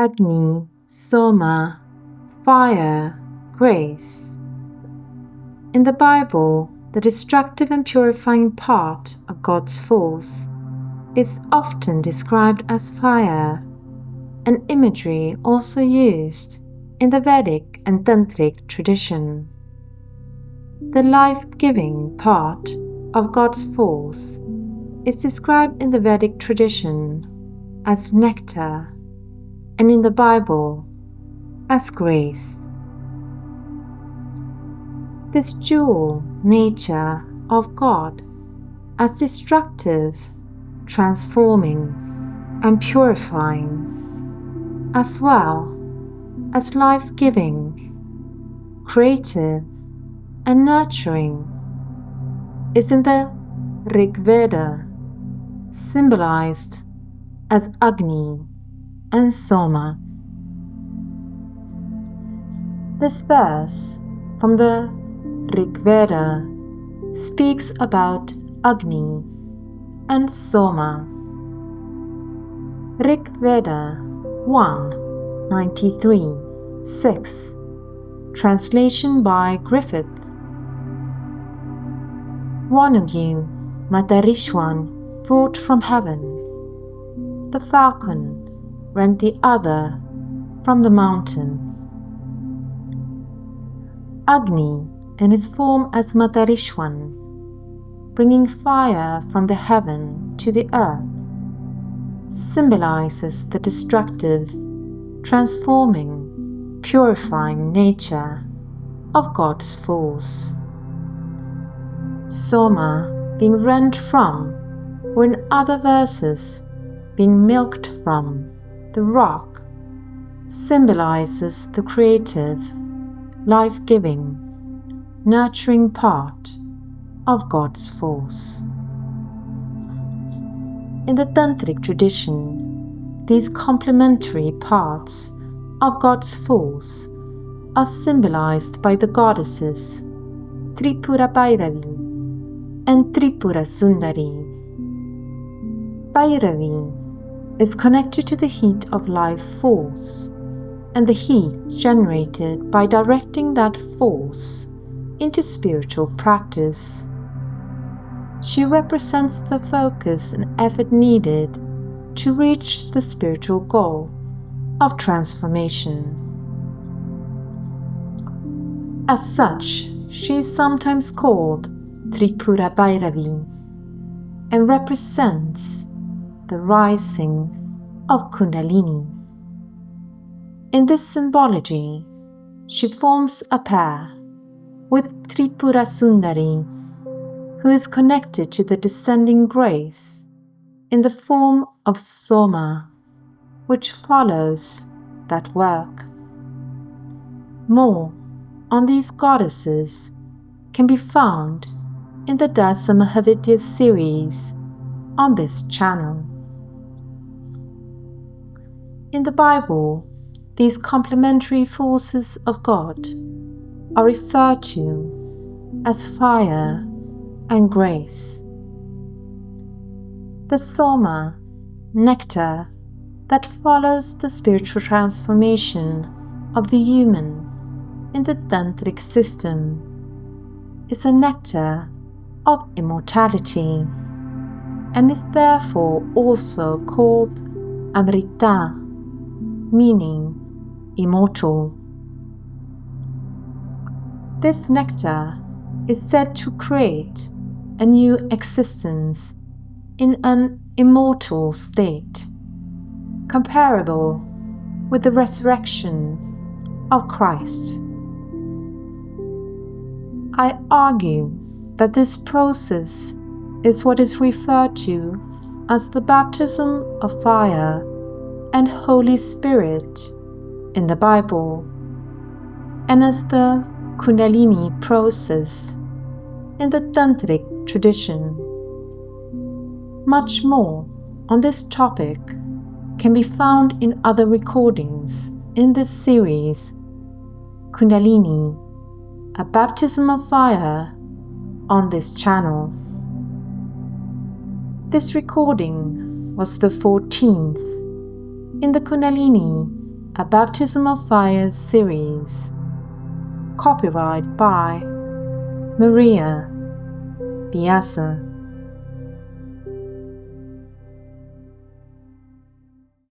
Agni, Soma, fire, grace. In the Bible, the destructive and purifying part of God's force is often described as fire, an imagery also used in the Vedic and Tantric tradition. The life-giving part of God's force is described in the Vedic tradition as nectar and in the Bible as grace. This dual nature of God as destructive, transforming, and purifying, as well as life-giving, creative, and nurturing, is in the Rig Veda, symbolized as Agni and Soma. This verse from the Rig Veda speaks about Agni and Soma. Rig Veda 1:93-6. Translation by Griffith. One of you, Matarisvan, brought from heaven. The Falcon rent the other from the mountain. Agni, in its form as Matarisvan, bringing fire from the heaven to the earth, symbolizes the destructive, transforming, purifying nature of God's force. Soma, being rent from, or in other verses, being milked from, the rock, symbolizes the creative, life-giving, nurturing part of God's force. In the Tantric tradition, these complementary parts of God's force are symbolized by the goddesses Tripura Bhairavi and Tripura Sundari. Bhairavi is connected to the heat of life force and the heat generated by directing that force into spiritual practice. She represents the focus and effort needed to reach the spiritual goal of transformation. As such, she is sometimes called Tripura Bhairavi and represents the rising of Kundalini. In this symbology, she forms a pair with Tripura Sundari, who is connected to the descending grace in the form of Soma, which follows that work. More on these goddesses can be found in the Dasa Mahavidya series on this channel. In the Bible, these complementary forces of God are referred to as fire and grace. The Soma, nectar, that follows the spiritual transformation of the human in the Tantric system, is a nectar of immortality and is therefore also called Amrita, meaning immortal. This nectar is said to create a new existence in an immortal state, comparable with the resurrection of Christ. I argue that this process is what is referred to as the baptism of fire and Holy Spirit in the Bible, and as the Kundalini process in the Tantric tradition. Much more on this topic can be found in other recordings in this series, Kundalini, a baptism of fire, on this channel. This recording was the 14th in the Kundalini A Baptism of Fire series. Copyright by Maria Vyasa.